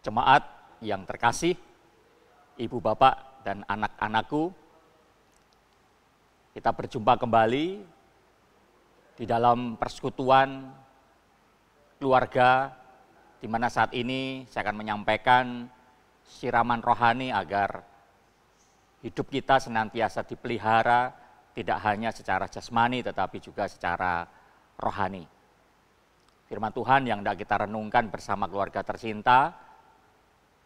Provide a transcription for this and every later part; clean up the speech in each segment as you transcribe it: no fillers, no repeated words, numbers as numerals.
Jemaat yang terkasih, ibu bapak dan anak-anakku, kita berjumpa kembali di dalam persekutuan keluarga, di mana saat ini saya akan menyampaikan siraman rohani agar hidup kita senantiasa dipelihara, tidak hanya secara jasmani tetapi juga secara rohani. Firman Tuhan yang hendak kita renungkan bersama keluarga tercinta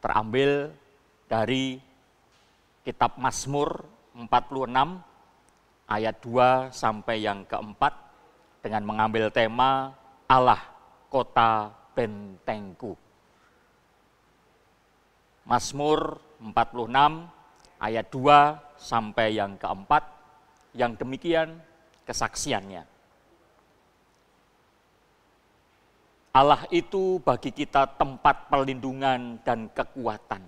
terambil dari kitab Mazmur 46 ayat 2 sampai yang keempat dengan mengambil tema Allah kota bentengku. Mazmur 46 ayat 2 sampai yang keempat, yang demikian kesaksiannya. Allah itu bagi kita tempat perlindungan dan kekuatan.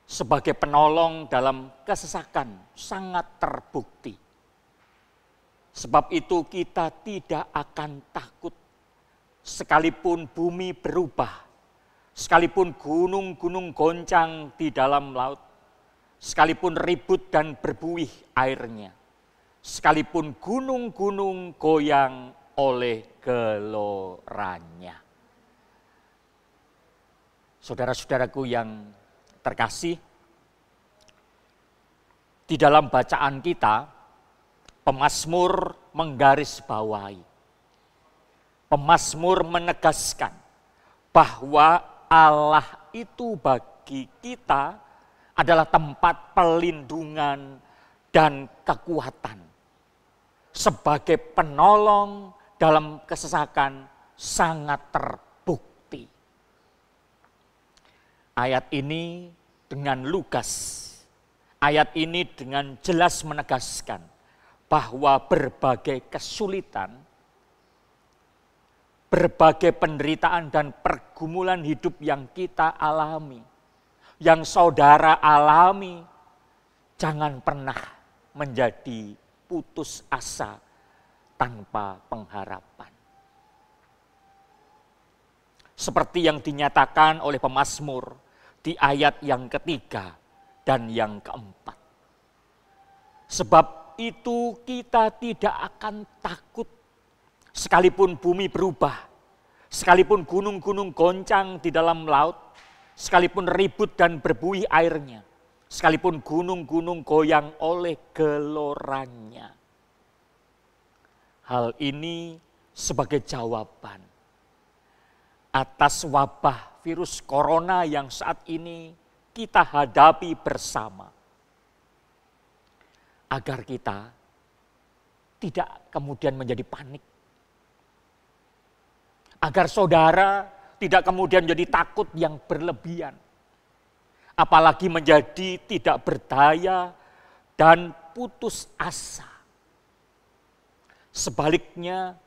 Sebagai penolong dalam kesesakan sangat terbukti. Sebab itu kita tidak akan takut. Sekalipun bumi berubah, sekalipun gunung-gunung goncang di dalam laut, sekalipun ribut dan berbuih airnya, sekalipun gunung-gunung goyang oleh geloranya. Saudara-saudaraku yang terkasih, di dalam bacaan kita, pemazmur menggarisbawahi, pemazmur menegaskan bahwa Allah itu bagi kita adalah tempat perlindungan dan kekuatan. Sebagai penolong dalam kesesakan sangat terbukti. Ayat ini dengan lugas, ayat ini dengan jelas menegaskan bahwa berbagai kesulitan, berbagai penderitaan dan pergumulan hidup yang kita alami, yang saudara alami, jangan pernah menjadi putus asa tanpa pengharapan. Seperti yang dinyatakan oleh pemazmur di ayat yang ketiga dan yang keempat. Sebab itu kita tidak akan takut sekalipun bumi berubah, sekalipun gunung-gunung goncang di dalam laut, sekalipun ribut dan berbuih airnya, sekalipun gunung-gunung goyang oleh geloranya. Hal ini sebagai jawaban atas wabah virus corona yang saat ini kita hadapi bersama. Agar kita tidak kemudian menjadi panik. Agar saudara tidak kemudian jadi takut yang berlebihan. Apalagi menjadi tidak berdaya dan putus asa. Sebaliknya,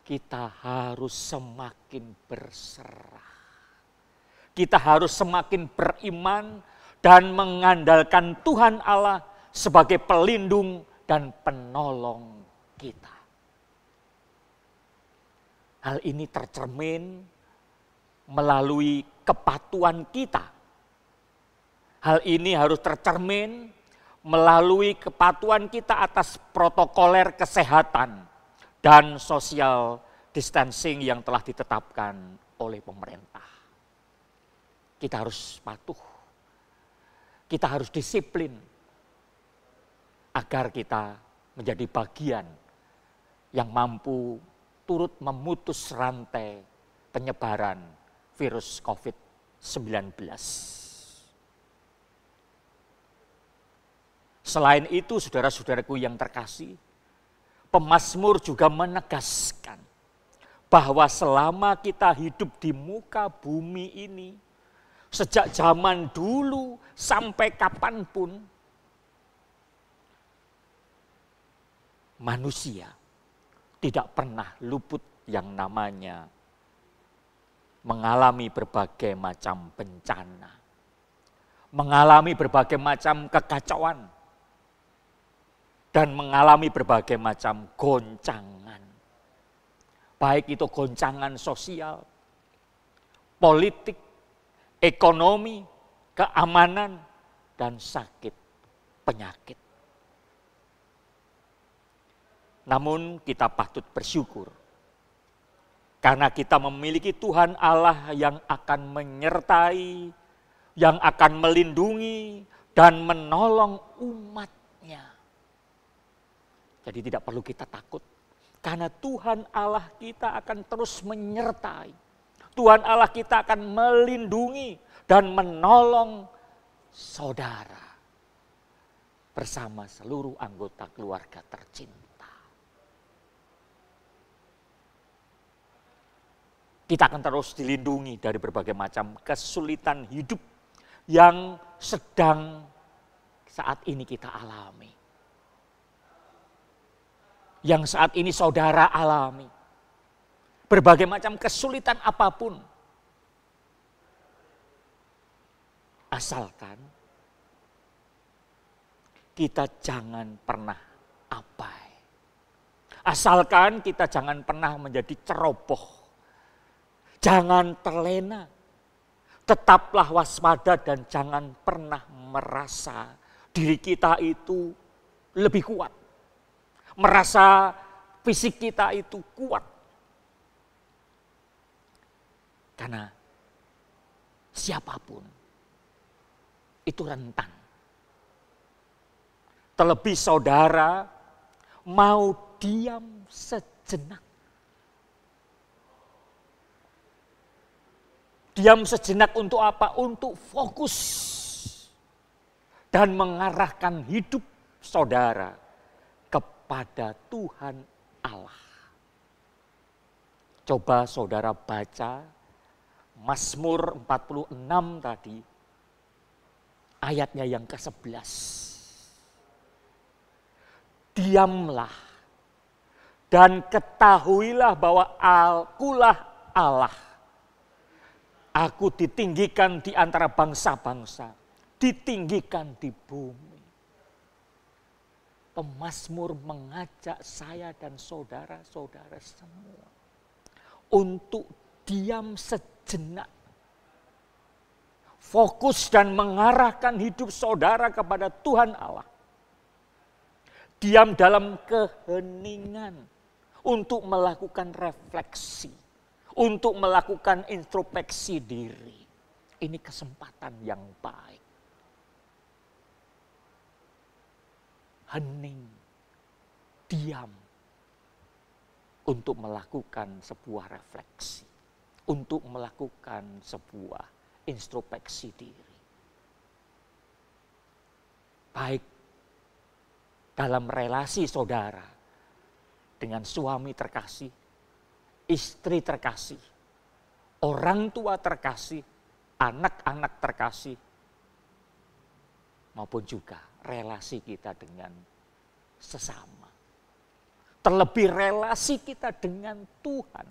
kita harus semakin berserah. Kita harus semakin beriman dan mengandalkan Tuhan Allah sebagai pelindung dan penolong kita. Hal ini tercermin melalui kepatuhan kita. Hal ini harus tercermin melalui kepatuhan kita atas protokoler kesehatan dan social distancing yang telah ditetapkan oleh pemerintah. Kita harus patuh, kita harus disiplin agar kita menjadi bagian yang mampu turut memutus rantai penyebaran virus COVID-19. Selain itu, saudara-saudaraku yang terkasih, pemazmur juga menegaskan bahwa selama kita hidup di muka bumi ini, sejak zaman dulu sampai kapanpun, manusia tidak pernah luput yang namanya mengalami berbagai macam bencana, mengalami berbagai macam kekacauan, dan mengalami berbagai macam goncangan. Baik itu goncangan sosial, politik, ekonomi, keamanan, dan sakit penyakit. Namun kita patut bersyukur karena kita memiliki Tuhan Allah yang akan menyertai, yang akan melindungi dan menolong umat-Nya. Jadi tidak perlu kita takut karena Tuhan Allah kita akan terus menyertai. Tuhan Allah kita akan melindungi dan menolong saudara bersama seluruh anggota keluarga tercinta. Kita akan terus dilindungi dari berbagai macam kesulitan hidup yang sedang saat ini kita alami. Yang saat ini saudara alami. Berbagai macam kesulitan apapun. Asalkan kita jangan pernah abai. Asalkan kita jangan pernah menjadi ceroboh. Jangan terlena, tetaplah waspada dan jangan pernah merasa diri kita itu lebih kuat. Merasa fisik kita itu kuat. Karena siapapun itu rentan. Terlebih saudara mau diam sejenak. Diam sejenak untuk apa? Untuk fokus dan mengarahkan hidup saudara kepada Tuhan Allah. Coba saudara baca Mazmur 46 tadi, ayatnya yang ke-11. Diamlah dan ketahuilah bahwa Akulah Allah. Aku ditinggikan di antara bangsa-bangsa, ditinggikan di bumi. Pemazmur mengajak saya dan saudara-saudara semua untuk diam sejenak. Fokus dan mengarahkan hidup saudara kepada Tuhan Allah. Diam dalam keheningan untuk melakukan refleksi. Untuk melakukan introspeksi diri. Ini kesempatan yang baik. Hening, diam. Untuk melakukan sebuah refleksi. Untuk melakukan sebuah introspeksi diri. Baik dalam relasi saudara dengan suami terkasih, istri terkasih, orang tua terkasih, anak-anak terkasih, maupun juga relasi kita dengan sesama. Terlebih relasi kita dengan Tuhan.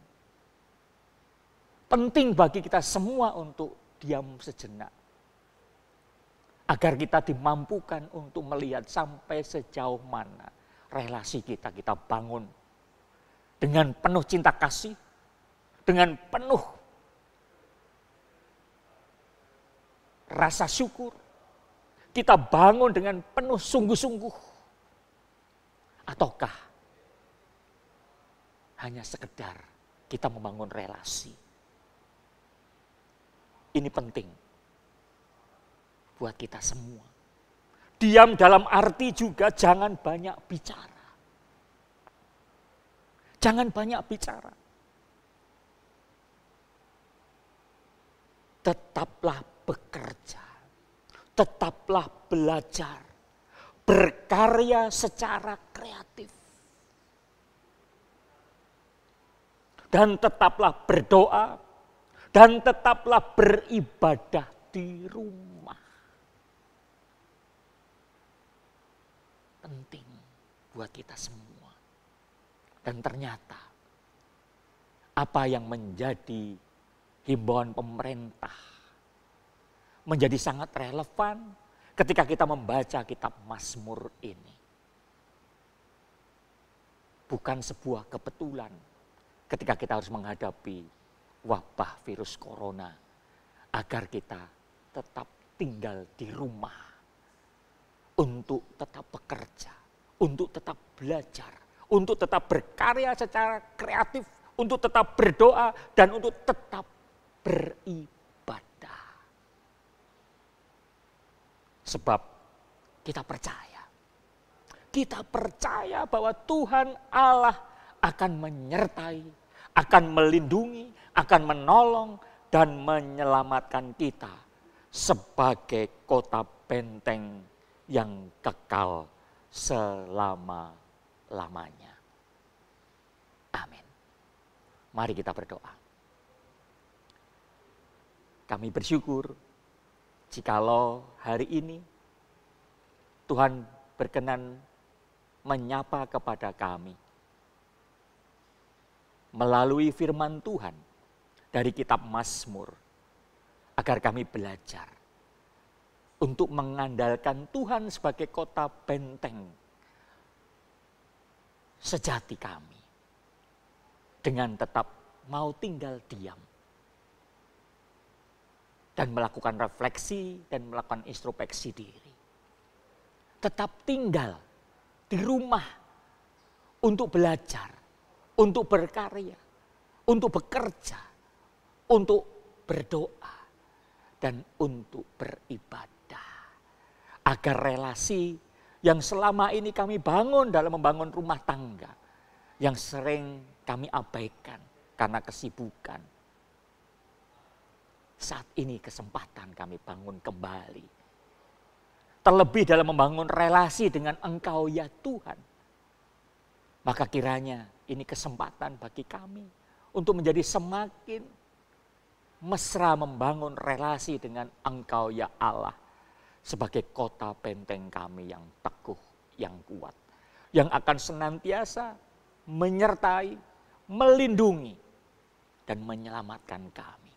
Penting bagi kita semua untuk diam sejenak. Agar kita dimampukan untuk melihat sampai sejauh mana relasi kita bangun. Dengan penuh cinta kasih, dengan penuh rasa syukur, kita bangun dengan penuh sungguh-sungguh. Ataukah hanya sekedar kita membangun relasi? Ini penting buat kita semua. Diam dalam arti juga jangan banyak bicara. Jangan banyak bicara. Tetaplah bekerja. Tetaplah belajar. Berkarya secara kreatif. Dan tetaplah berdoa. Dan tetaplah beribadah di rumah. Penting buat kita semua. Dan ternyata apa yang menjadi himbauan pemerintah menjadi sangat relevan ketika kita membaca kitab Mazmur ini. Bukan sebuah kebetulan ketika kita harus menghadapi wabah virus corona agar kita tetap tinggal di rumah, untuk tetap bekerja, untuk tetap belajar, untuk tetap berkarya secara kreatif, untuk tetap berdoa, dan untuk tetap beribadah. Sebab kita percaya bahwa Tuhan Allah akan menyertai, akan melindungi, akan menolong, dan menyelamatkan kita sebagai kota benteng yang kekal selama-lamanya. Amin. Mari kita berdoa. Kami bersyukur jikalau hari ini Tuhan berkenan menyapa kepada kami melalui firman Tuhan dari kitab Mazmur, agar kami belajar untuk mengandalkan Tuhan sebagai kota benteng sejati kami, dengan tetap mau tinggal diam dan melakukan refleksi dan melakukan introspeksi diri. Tetap tinggal di rumah untuk belajar, untuk berkarya, untuk bekerja, untuk berdoa, dan untuk beribadah. Agar relasi yang selama ini kami bangun dalam membangun rumah tangga, yang sering kami abaikan karena kesibukan, saat ini kesempatan kami bangun kembali. Terlebih dalam membangun relasi dengan Engkau ya Tuhan. Maka kiranya ini kesempatan bagi kami untuk menjadi semakin mesra membangun relasi dengan Engkau ya Allah. Sebagai kota benteng kami yang teguh, yang kuat. Yang akan senantiasa menyertai, melindungi, dan menyelamatkan kami.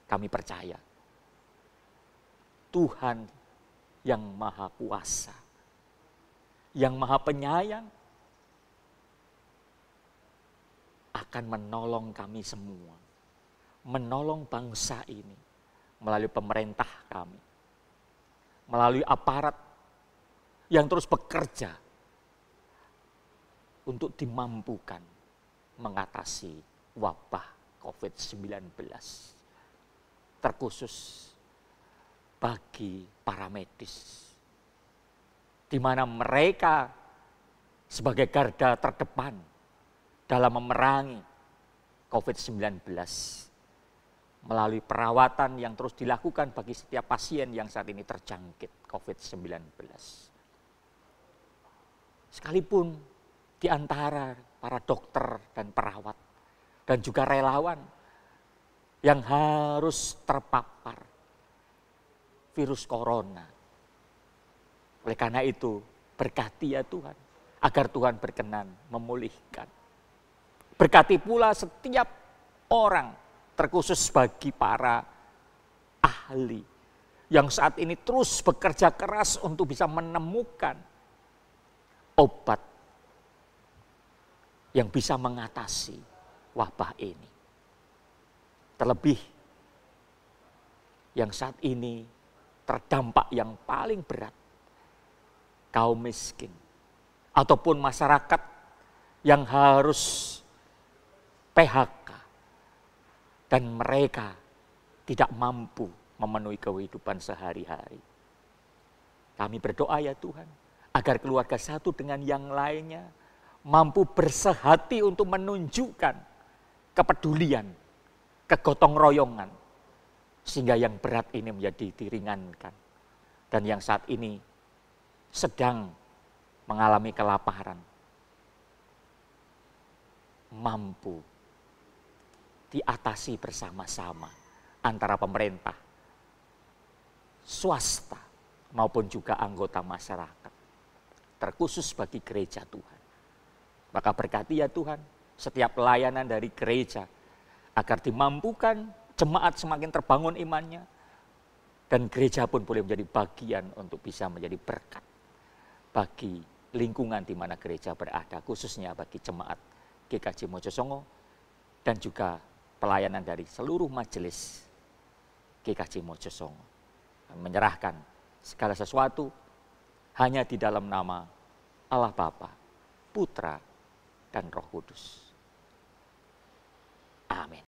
Kami percaya Tuhan yang Maha Kuasa, yang Maha Penyayang, akan menolong kami semua, menolong bangsa ini melalui pemerintah kami, melalui aparat yang terus bekerja untuk dimampukan mengatasi wabah COVID-19. Terkhusus bagi para medis, di mana mereka sebagai garda terdepan dalam memerangi COVID-19 melalui perawatan yang terus dilakukan bagi setiap pasien yang saat ini terjangkit COVID-19. Sekalipun di antara para dokter dan perawat dan juga relawan yang harus terpapar virus corona. Oleh karena itu, berkati ya Tuhan, agar Tuhan berkenan memulihkan. Berkati pula setiap orang, terkhusus bagi para ahli yang saat ini terus bekerja keras untuk bisa menemukan obat yang bisa mengatasi wabah ini. Terlebih yang saat ini terdampak yang paling berat, kaum miskin ataupun masyarakat yang harus PHK dan mereka tidak mampu memenuhi kehidupan sehari-hari. Kami berdoa ya Tuhan, agar keluarga satu dengan yang lainnya mampu bersehati untuk menunjukkan kepedulian, kegotong royongan, sehingga yang berat ini menjadi diringankan. Dan yang saat ini sedang mengalami kelaparan, mampu diatasi bersama-sama antara pemerintah, swasta, maupun juga anggota masyarakat. Terkhusus bagi gereja Tuhan. Maka berkati ya Tuhan setiap pelayanan dari gereja, agar dimampukan jemaat semakin terbangun imannya, dan gereja pun boleh menjadi bagian untuk bisa menjadi berkat bagi lingkungan di mana gereja berada, khususnya bagi jemaat GKJ Mojosongo dan juga pelayanan dari seluruh majelis GKJ Mojosongo. Menyerahkan segala sesuatu hanya di dalam nama Allah Bapa, Putra, dan Roh Kudus. Amin.